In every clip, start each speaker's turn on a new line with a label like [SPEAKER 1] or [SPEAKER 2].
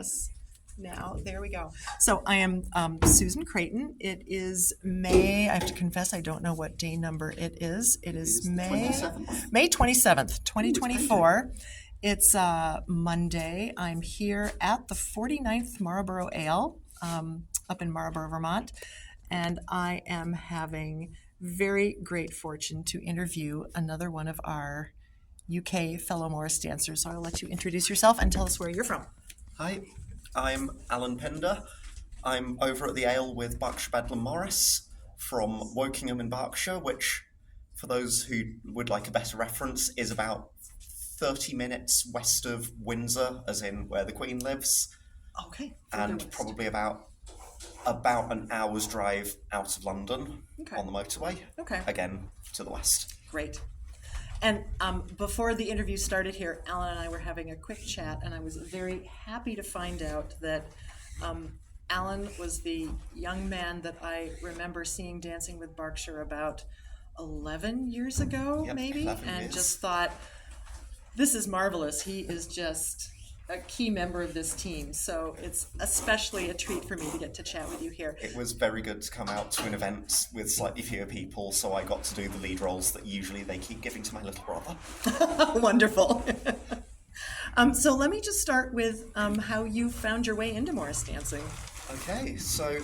[SPEAKER 1] us now. There we go. So I am Susan Creighton. It is May. I have to confess, I don't know what day number it is. It is May 27th, 2024. It's Monday. I'm here at the 49th Marlboro Ale up in Marlboro, Vermont, and I am having very great fortune to interview another one of our UK fellow Morris dancers. So I'll let you introduce yourself and tell us where you're from.
[SPEAKER 2] Hi, I'm Alun Pinder. I'm over at the Ale with Berkshire Bedlam Morris from Wokingham in Berkshire, which, for those who would like a better reference, is about 30 minutes west of Windsor, as in where the Queen lives.
[SPEAKER 1] Okay.
[SPEAKER 2] And probably about an hour's drive out of London on the motorway.
[SPEAKER 1] Okay.
[SPEAKER 2] Again, to the west.
[SPEAKER 1] Great. And before the interview started here, Alan and I were having a quick chat, and I was very happy to find out that Alan was the young man that I remember seeing dancing with Berkshire about 11 years ago, maybe, and
[SPEAKER 2] years.
[SPEAKER 1] Just thought, this is marvelous. He is just a key member of this team, so it's especially a treat for me to get to chat with you here.
[SPEAKER 2] It was very good to come out to an event with slightly fewer people, so I got to do the lead roles that usually they keep giving to my little brother.
[SPEAKER 1] Wonderful. So let me just start with how you found your way into Morris dancing.
[SPEAKER 2] Okay, so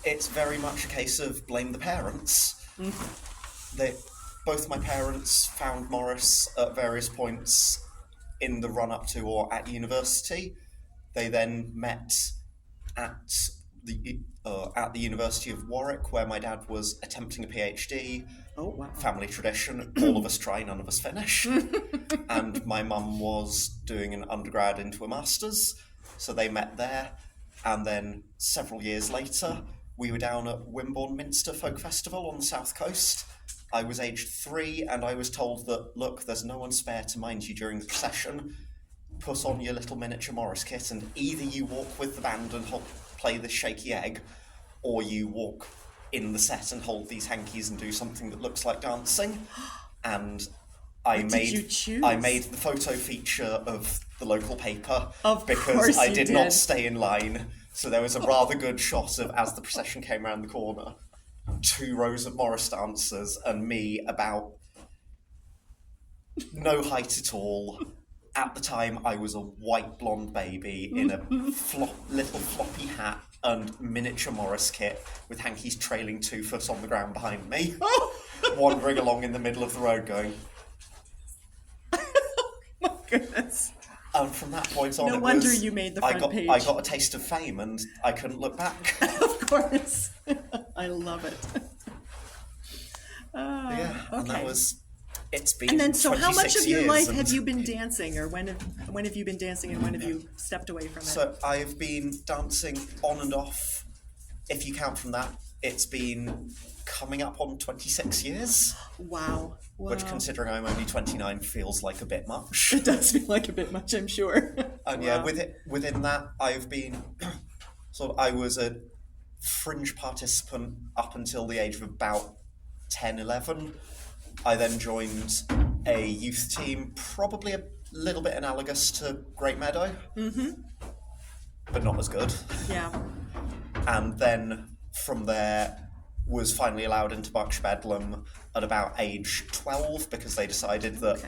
[SPEAKER 2] it's very much a case of blame the parents. Both my parents found Morris at various points in the run-up to or at university. They then met at the University of Warwick, where my dad was attempting a PhD.
[SPEAKER 1] Oh, wow.
[SPEAKER 2] Family tradition, all of us try, none of us finish. And my mum was doing an undergrad into a master's, so they met there. And then several years later, we were down at Wimborne Minster Folk Festival on the south coast. I was aged 3, and I was told that, look, there's no one spare to mind you during the procession. Put on your little miniature Morris kit, and either you walk with the band and play the shaky egg, or you walk in the set and hold these hankies and do something that looks like dancing. And I made the photo feature of the local paper because I did not stay in line. So there was a rather good shot of, as the procession came around the corner, 2 rows of Morris dancers and me about no height at all. At the time, I was a white blonde baby in a little floppy hat and miniature Morris kit with hankies trailing 2 foot on the ground behind me, wandering along in the middle of the road going,
[SPEAKER 1] oh my goodness.
[SPEAKER 2] And from that point on,
[SPEAKER 1] no wonder you made the front page.
[SPEAKER 2] I got a taste of fame, and I couldn't look back.
[SPEAKER 1] Of course. I love it.
[SPEAKER 2] Okay. And that was. It's been.
[SPEAKER 1] And then, so how much of your life
[SPEAKER 2] and...
[SPEAKER 1] have you been dancing, or when have you been dancing, and when have you stepped away from it?
[SPEAKER 2] So I've been dancing on and off. If you count from that, it's been coming up on 26 years.
[SPEAKER 1] Wow.
[SPEAKER 2] Which, considering I'm only 29, feels like a bit much.
[SPEAKER 1] It does feel like a bit much, I'm sure.
[SPEAKER 2] And yeah, within that, I've been I was a fringe participant up until the age of about 10, 11. I then joined a youth team, probably a little bit analogous to Great Meadow, but not as good.
[SPEAKER 1] Yeah.
[SPEAKER 2] And then from there, was finally allowed into Berkshire Bedlam at about age 12 because they decided that,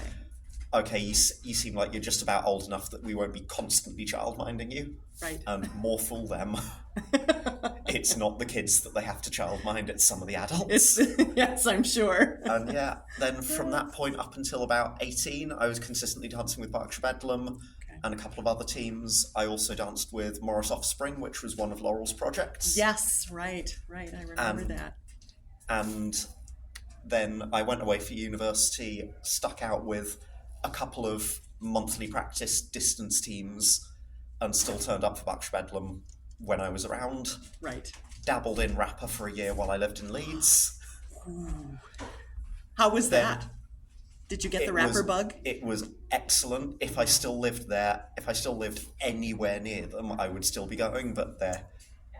[SPEAKER 2] okay, you seem like you're just about old enough that we won't be constantly childminding you.
[SPEAKER 1] Right.
[SPEAKER 2] And more fool them. It's not the kids that they have to childmind, it's some of the adults.
[SPEAKER 1] Yes, I'm sure.
[SPEAKER 2] And yeah, then from that point up until about 18, I was consistently dancing with Berkshire Bedlam and a couple of other teams. I also danced with Morris Offspring, which was one of Laurel's projects.
[SPEAKER 1] Yes, right. I remember that.
[SPEAKER 2] And then I went away for university, stuck out with a couple of monthly practice distance teams, and still turned up for Berkshire Bedlam when I was around.
[SPEAKER 1] Right.
[SPEAKER 2] Dabbled in rapper for a year while I lived in Leeds.
[SPEAKER 1] Ooh. How was that? Did you get the rapper bug?
[SPEAKER 2] It was excellent. If I still lived anywhere near them, I would still be going, but they're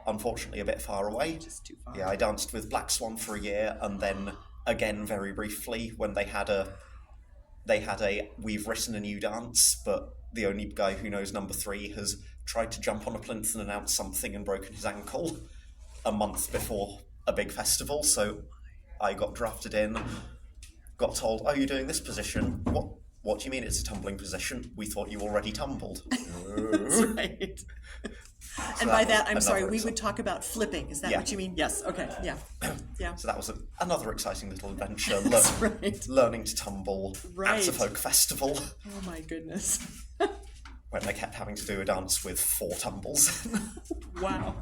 [SPEAKER 2] unfortunately a bit far away.
[SPEAKER 1] Just too far.
[SPEAKER 2] Yeah, I danced with Black Swan for a year, and then again very briefly when they had a we've written a new dance, but the only guy who knows number 3 has tried to jump on a plinth and announce something and broken his ankle a month before a big festival. So I got drafted in, got told, "Oh, you're doing this position. What do you mean it's a tumbling position? We thought you already tumbled."
[SPEAKER 1] That's right. And by that, I'm sorry, we would talk about flipping. Is that
[SPEAKER 2] Yeah.
[SPEAKER 1] what you mean? Yes. Okay. Yeah. Yeah.
[SPEAKER 2] So that was another exciting little adventure,
[SPEAKER 1] right.
[SPEAKER 2] learning to tumble
[SPEAKER 1] Right.
[SPEAKER 2] at a folk festival
[SPEAKER 1] Oh my goodness.
[SPEAKER 2] when they kept having to do a dance with 4 tumbles.
[SPEAKER 1] Wow.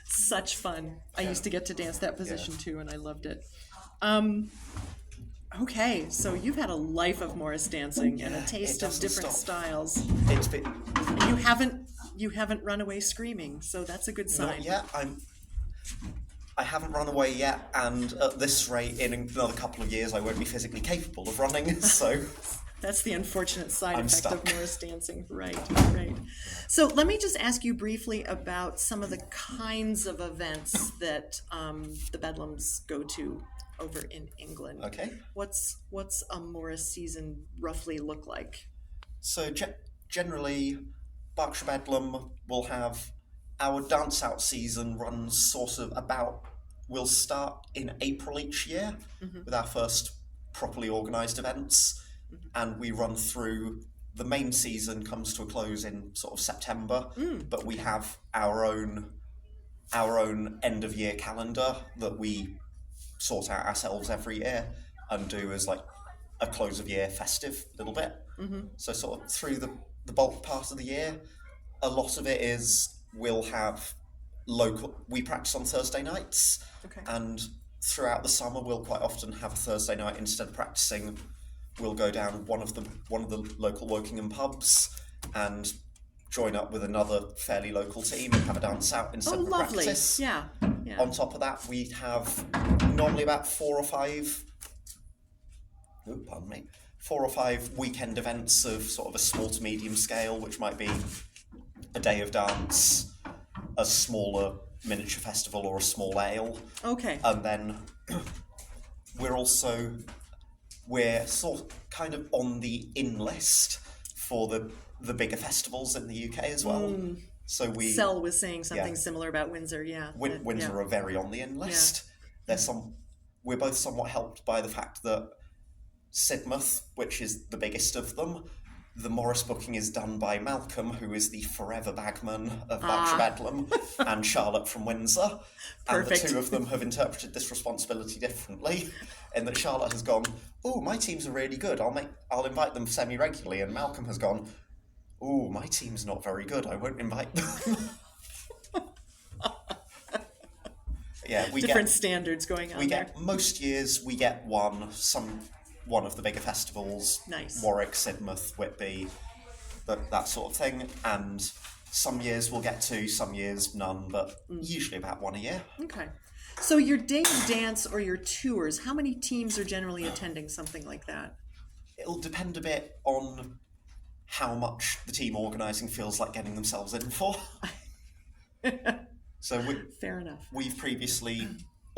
[SPEAKER 1] Such fun. I used to get to dance that position too, and I loved it. Okay, so you've had a life of Morris dancing and a taste of
[SPEAKER 2] doesn't
[SPEAKER 1] different
[SPEAKER 2] stop.
[SPEAKER 1] styles.
[SPEAKER 2] It's been
[SPEAKER 1] You haven't run away screaming, so that's a good sign.
[SPEAKER 2] not yet. I haven't run away yet, and at this rate, in another couple of years, I won't be physically capable of running. So
[SPEAKER 1] That's the unfortunate side
[SPEAKER 2] I'm
[SPEAKER 1] effect
[SPEAKER 2] stuck.
[SPEAKER 1] of Morris dancing. Right, right. So let me just ask you briefly about some of the kinds of events that the Bedlams go to over in England.
[SPEAKER 2] Okay.
[SPEAKER 1] What's a Morris season roughly look like?
[SPEAKER 2] So generally, Berkshire Bedlam will have our dance out season runs sort of we'll start in April each year with our first properly organised events, and we run through. The main season comes to a close in sort of September, but we have our own end of year calendar that we sort out ourselves every year and do as like a close of year festive little bit. So sort of through the bulk part of the year, a lot of it is we'll have we practice on Thursday nights,
[SPEAKER 1] Okay.
[SPEAKER 2] and throughout the summer we'll quite often have a Thursday night. Instead of practicing, we'll go down one of the local Wokingham pubs and join up with another fairly local team and have a dance out instead
[SPEAKER 1] Oh,
[SPEAKER 2] of a
[SPEAKER 1] lovely.
[SPEAKER 2] practice.
[SPEAKER 1] Yeah. Yeah.
[SPEAKER 2] On top of that, we have normally about 4 or 5 weekend events of sort of a small to medium scale, which might be a day of dance, a smaller miniature festival, or a small ale.
[SPEAKER 1] Okay.
[SPEAKER 2] And then we're sort of kind of on the in list for the bigger festivals in the UK as well. So
[SPEAKER 1] Sel was saying something
[SPEAKER 2] yeah.
[SPEAKER 1] similar about Windsor, yeah.
[SPEAKER 2] Windsor are very on the in list. We're both somewhat helped by the fact that Sidmouth, which is the biggest of them, the Morris booking is done by Malcolm, who is the forever bagman of Berkshire Bedlam, and Charlotte from Windsor.
[SPEAKER 1] Perfect.
[SPEAKER 2] And the two of them have interpreted this responsibility differently, in that Charlotte has gone, "Oh, my teams are really good. I'll invite them semi-regularly," and Malcolm has gone, "Oh, my team's not very good. I won't invite them." Yeah,
[SPEAKER 1] Different standards going on there.
[SPEAKER 2] Most years we get one of the bigger festivals.
[SPEAKER 1] Nice.
[SPEAKER 2] Warwick, Sidmouth, Whitby, that sort of thing. And some years we'll get 2, some years none, but usually about 1 a year.
[SPEAKER 1] Okay. So your day of dance or your tours, how many teams are generally attending something like that?
[SPEAKER 2] It'll depend a bit on how much the team organising feels like getting themselves in for. So
[SPEAKER 1] Fair enough.
[SPEAKER 2] we've previously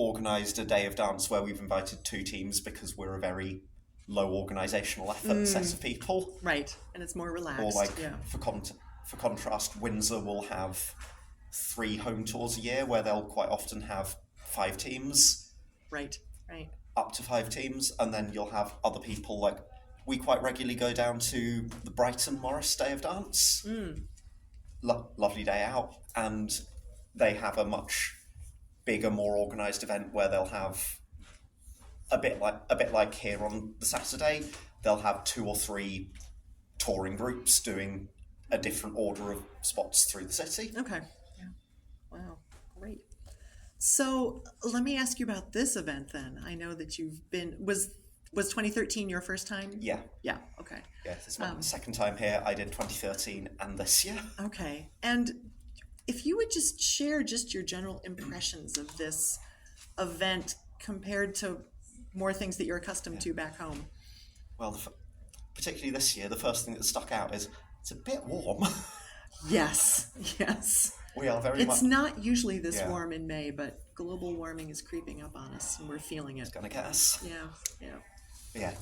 [SPEAKER 2] organised a day of dance where we've invited 2 teams because we're a very low organisational effort set of people.
[SPEAKER 1] Right, and it's more relaxed.
[SPEAKER 2] Or like,
[SPEAKER 1] yeah.
[SPEAKER 2] for contrast, Windsor will have 3 home tours a year where they'll quite often have 5 teams,
[SPEAKER 1] Right, right.
[SPEAKER 2] up to 5 teams, and then you'll have other people like, we quite regularly go down to the Brighton Morris Day of Dance. Lovely day out, and they have a much bigger, more organised event where they'll have a bit like here on the Saturday. They'll have 2 or 3 touring groups doing a different order of spots through the city.
[SPEAKER 1] Okay. Yeah. Wow, great. So let me ask you about this event then. I know that you've been, was 2013 your first time?
[SPEAKER 2] Yeah.
[SPEAKER 1] Yeah, okay.
[SPEAKER 2] Yeah, this is my second time here. I did 2013 and this year.
[SPEAKER 1] Okay. And if you would just share just your general impressions of this event compared to more things that you're accustomed to back home.
[SPEAKER 2] Well, particularly this year, the first thing that stuck out is it's a bit warm.
[SPEAKER 1] Yes, yes.
[SPEAKER 2] We are very much...
[SPEAKER 1] It's not usually this
[SPEAKER 2] Yeah.
[SPEAKER 1] warm in May, but global warming is creeping up on us and we're feeling it.
[SPEAKER 2] It's going to get us.
[SPEAKER 1] Yeah, yeah.
[SPEAKER 2] Yeah.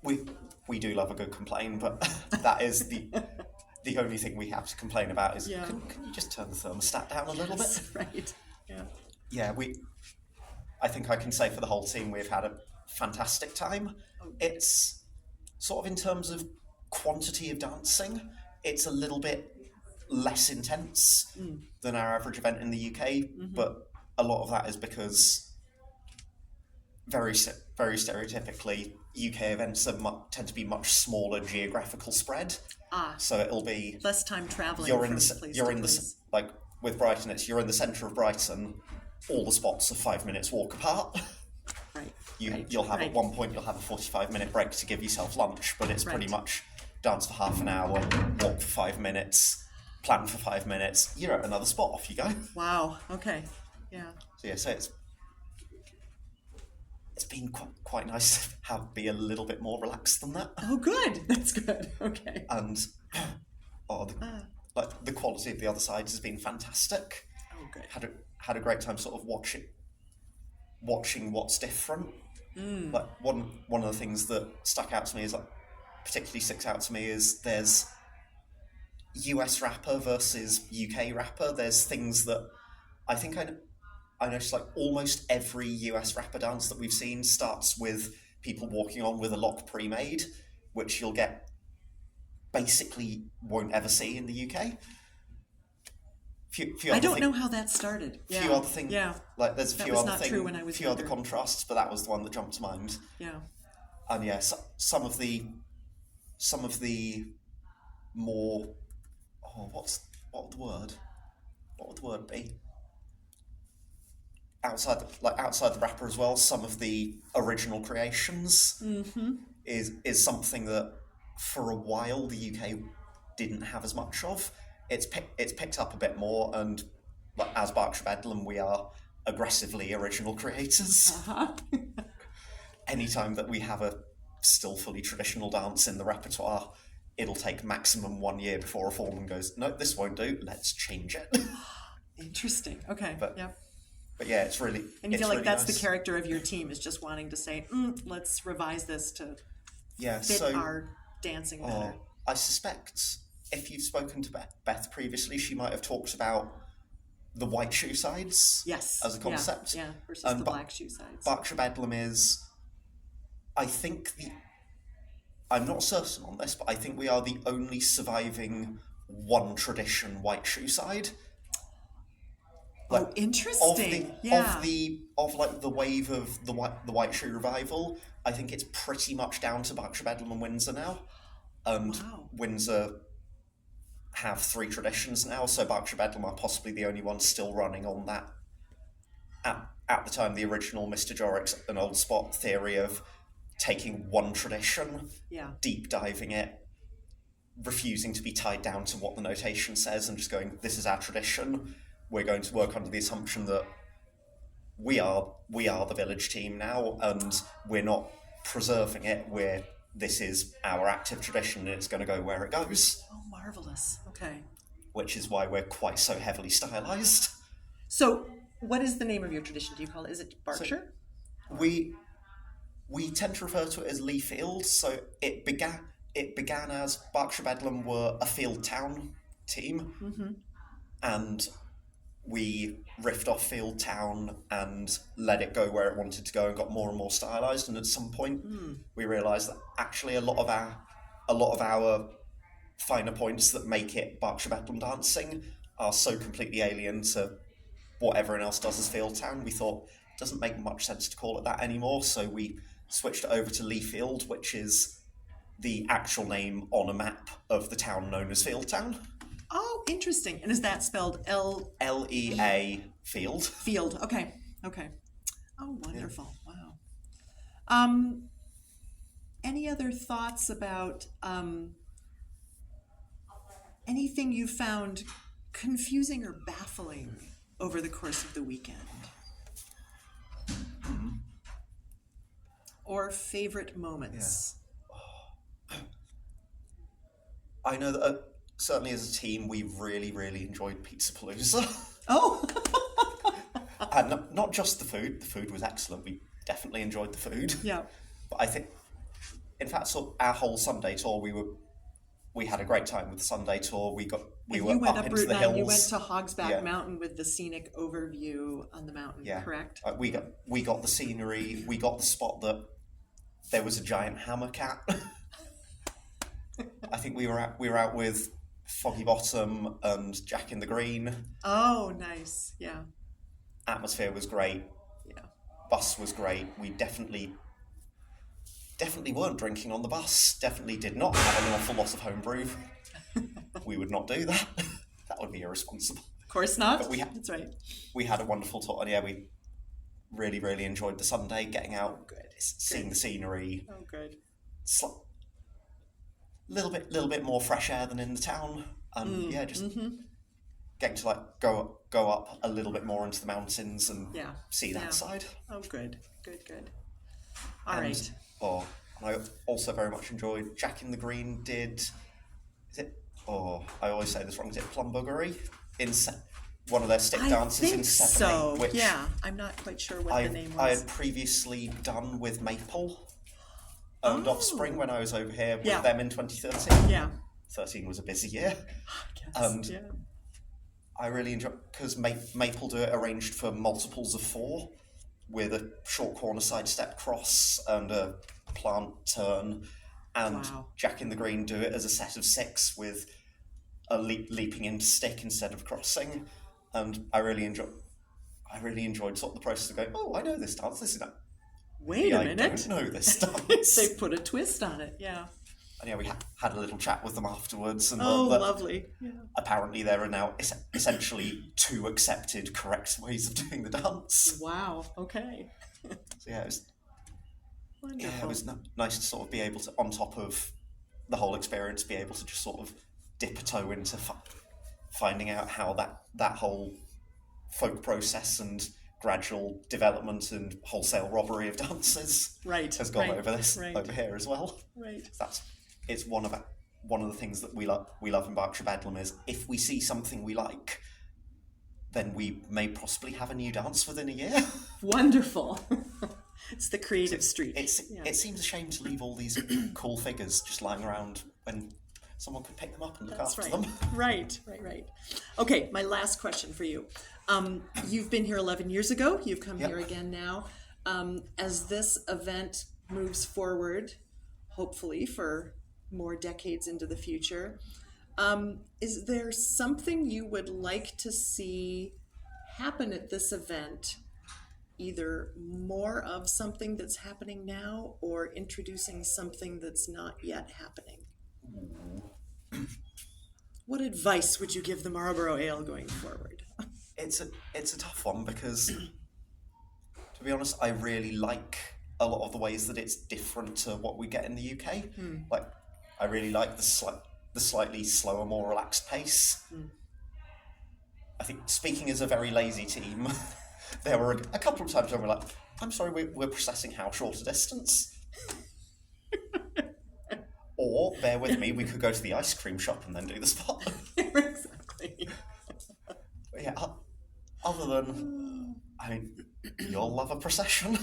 [SPEAKER 2] we do love a good complain, but that is the only thing we have to complain about is can you just turn the thermostat down a little bit?
[SPEAKER 1] Right. Yeah.
[SPEAKER 2] Yeah, I think I can say for the whole team we've had a fantastic time. It's sort of in terms of quantity of dancing, it's a little bit less intense than our average event in the UK, but a lot of that is because very stereotypically UK events tend to be much smaller geographical spread. So it'll be
[SPEAKER 1] less time traveling.
[SPEAKER 2] Like with Brighton, you're in the centre of Brighton. All the spots are 5 minutes walk apart.
[SPEAKER 1] Right.
[SPEAKER 2] You'll have at one point you'll have a 45-minute break to give yourself lunch, but it's pretty much dance for half an hour, walk for 5 minutes, plan for 5 minutes. You're at another spot. Off you go.
[SPEAKER 1] Wow. Okay. Yeah.
[SPEAKER 2] So it's been quite nice to be a little bit more relaxed than that.
[SPEAKER 1] Oh, good. That's good. Okay.
[SPEAKER 2] And the quality of the other sides has been fantastic.
[SPEAKER 1] Oh, good.
[SPEAKER 2] Had a great time sort of watching what's different. Like one of the things that particularly sticks out to me is there's US rapper versus UK rapper. There's things that I think I noticed, like almost every US rapper dance that we've seen starts with people walking on with a lock pre-made, which you'll basically won't ever see in the UK.
[SPEAKER 1] I don't know how that started.
[SPEAKER 2] Few other things.
[SPEAKER 1] Yeah.
[SPEAKER 2] Like there's a few other things.
[SPEAKER 1] True when I was
[SPEAKER 2] few other contrasts, but that was the one that jumped to mind.
[SPEAKER 1] Yeah.
[SPEAKER 2] And yeah, some of the more what would the word be? Outside the rapper as well, some of the original creations is something that for a while the UK didn't have as much of. It's picked up a bit more, and as Berkshire Bedlam, we are aggressively original creators. Anytime that we have a still fully traditional dance in the repertoire, it'll take maximum 1 year before a foreman goes, no, this won't do, let's change it.
[SPEAKER 1] Interesting. Okay.
[SPEAKER 2] But yeah, it's really.
[SPEAKER 1] And you feel like
[SPEAKER 2] really
[SPEAKER 1] that's
[SPEAKER 2] nice.
[SPEAKER 1] The character of your team is just wanting to say, let's revise this to fit our dancing better.
[SPEAKER 2] I suspect if you've spoken to Beth previously, she might have talked about the white shoe sides as a concept.
[SPEAKER 1] Yeah, versus the black shoe sides.
[SPEAKER 2] Berkshire Bedlam is, I think, I'm not certain on this, but I think we are the only surviving one tradition white shoe side.
[SPEAKER 1] Interesting.
[SPEAKER 2] Of the wave of the white shoe revival, I think it's pretty much down to Berkshire Bedlam and Windsor now. And Windsor have 3 traditions now, so Berkshire Bedlam are possibly the only ones still running on that. At the time, the original Mr. Jorrick's an old spot theory of taking one tradition, deep diving it, refusing to be tied down to what the notation says, and just going, this is our tradition. We're going to work under the assumption that we are the village team now, and we're not preserving it. This is our active tradition, and it's going to go where it goes.
[SPEAKER 1] Oh, marvelous. Okay.
[SPEAKER 2] Which is why we're quite so heavily stylized.
[SPEAKER 1] So, what is the name of your tradition? Do you call it? Is it Berkshire?
[SPEAKER 2] So we tend to refer to it as Lee Field. So it began as Berkshire Bedlam were a field town team, and we riffed off Field Town and let it go where it wanted to go and got more and more stylized. And at some point, we realised that actually a lot of our finer points that make it Berkshire Bedlam dancing are so completely alien to what everyone else does as Field Town. We thought it doesn't make much sense to call it that anymore, so we switched it over to Lee Field, which is the actual name on a map of the town known as Field Town.
[SPEAKER 1] Oh, interesting. And is that spelled
[SPEAKER 2] Lea Field?
[SPEAKER 1] Field. Okay. Oh, wonderful. Yeah. Wow. Any other thoughts about anything you found confusing or baffling over the course of the weekend? Or favorite moments?
[SPEAKER 2] Yeah. I know that certainly as a team, we really, really enjoyed Pizza Palooza.
[SPEAKER 1] Oh!
[SPEAKER 2] And not just the food. The food was excellent. We definitely enjoyed the food.
[SPEAKER 1] Yeah.
[SPEAKER 2] But I think in fact, so our whole Sunday tour, we had a great time with the Sunday tour. We
[SPEAKER 1] And
[SPEAKER 2] were
[SPEAKER 1] you went
[SPEAKER 2] up
[SPEAKER 1] up
[SPEAKER 2] into
[SPEAKER 1] Route
[SPEAKER 2] the
[SPEAKER 1] 9,
[SPEAKER 2] hills.
[SPEAKER 1] you went to Hogsback
[SPEAKER 2] Yeah.
[SPEAKER 1] Mountain with the scenic overview on the mountain,
[SPEAKER 2] Yeah.
[SPEAKER 1] correct?
[SPEAKER 2] We got the scenery. We got the spot that there was a giant hammer cat. I think we were out with Foggy Bottom and Jack in the Green.
[SPEAKER 1] Oh, nice. Yeah.
[SPEAKER 2] Atmosphere was great.
[SPEAKER 1] Yeah.
[SPEAKER 2] Bus was great. We definitely weren't drinking on the bus. Definitely did not have an awful lot of homebrew. We would not do that. That would be irresponsible.
[SPEAKER 1] Of course not.
[SPEAKER 2] But
[SPEAKER 1] That's right.
[SPEAKER 2] we had a wonderful tour, and yeah, we really, really enjoyed the Sunday, getting out, seeing the scenery.
[SPEAKER 1] Oh, good.
[SPEAKER 2] Little bit more fresh air than in the town, and just getting to like go up a little bit more into the mountains and see that side.
[SPEAKER 1] Oh, good. All right.
[SPEAKER 2] And I also very much enjoyed Jack in the Green I always say this wrong, is it Plumbuggery? One of their stick dances in 7/8, which
[SPEAKER 1] I'm not quite sure what the name was.
[SPEAKER 2] I had previously done with Maple and Offspring when I was over here with them in 2013.
[SPEAKER 1] Yeah.
[SPEAKER 2] 13 was a busy year.
[SPEAKER 1] I guess,
[SPEAKER 2] And I really enjoyed, because Maple do it arranged for multiples of 4 with a short corner side step cross and a plant turn, and Jack in the Green do it as a set of 6 with a leaping into stick instead of crossing, and I really enjoyed sort of the process of going, oh, I know this dance, this is not.
[SPEAKER 1] Wait a minute.
[SPEAKER 2] I don't know this dance.
[SPEAKER 1] They put a twist on it, yeah.
[SPEAKER 2] And we had a little chat with them afterwards, and
[SPEAKER 1] lovely. Yeah.
[SPEAKER 2] Apparently there are now essentially 2 accepted correct ways of doing the dance.
[SPEAKER 1] Wow. Okay.
[SPEAKER 2] So it was
[SPEAKER 1] wonderful.
[SPEAKER 2] Yeah, it was nice to sort of be able to, on top of the whole experience, be able to just sort of dip a toe into finding out how that whole folk process and gradual development and wholesale robbery of dances has gone over here as well.
[SPEAKER 1] Right.
[SPEAKER 2] It's one of the things that we love in Berkshire Bedlam is, if we see something we like, then we may possibly have a new dance within a year.
[SPEAKER 1] Wonderful. It's the creative streak.
[SPEAKER 2] It seems a shame to leave all these cool figures just lying around when someone could pick them up and look after them.
[SPEAKER 1] Right. Okay, my last question for you. You've been here 11 years ago. You've come here again now. As this event moves forward, hopefully for more decades into the future, is there something you would like to see happen at this event? Either more of something that's happening now or introducing something that's not yet happening? What advice would you give the Marlboro Ale going forward?
[SPEAKER 2] It's a tough one, because to be honest, I really like a lot of the ways that it's different to what we get in the UK. Like, I really like the slightly slower, more relaxed pace. I think, speaking as a very lazy team, there were a couple of times when we're like, I'm sorry, we're processing how short a distance? Or, bear with me, we could go to the ice cream shop and then do the spot.
[SPEAKER 1] Exactly.
[SPEAKER 2] But yeah, other than, I mean, you'll love a procession.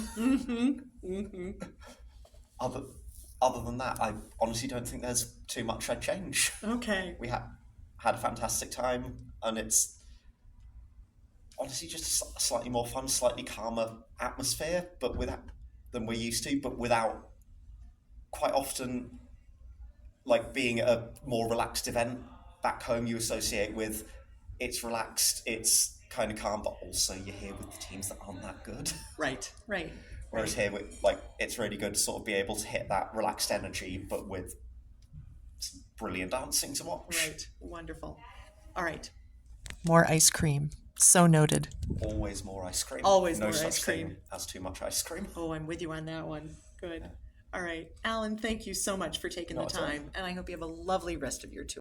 [SPEAKER 2] Other than that, I honestly don't think there's too much I'd change. Okay. We had a fantastic time, and it's honestly just a slightly more fun, slightly calmer atmosphere, than we're used to, but without, quite often, like, being a more relaxed event back home, you associate with it's relaxed, it's kind of calm, but also you're here with the teams that aren't that good.
[SPEAKER 1] Right.
[SPEAKER 2] Whereas here, it's really good to sort of be able to hit that relaxed energy, but with some brilliant dancing to watch.
[SPEAKER 1] Right. Wonderful. All right. More ice cream. So noted.
[SPEAKER 2] Always more ice cream.
[SPEAKER 1] Always
[SPEAKER 2] no
[SPEAKER 1] more
[SPEAKER 2] such
[SPEAKER 1] ice cream.
[SPEAKER 2] Thing as too much ice cream.
[SPEAKER 1] Oh, I'm with you on that one. Good. All right. Alan, thank you so much for taking the time, and I hope you have a lovely rest of your tour.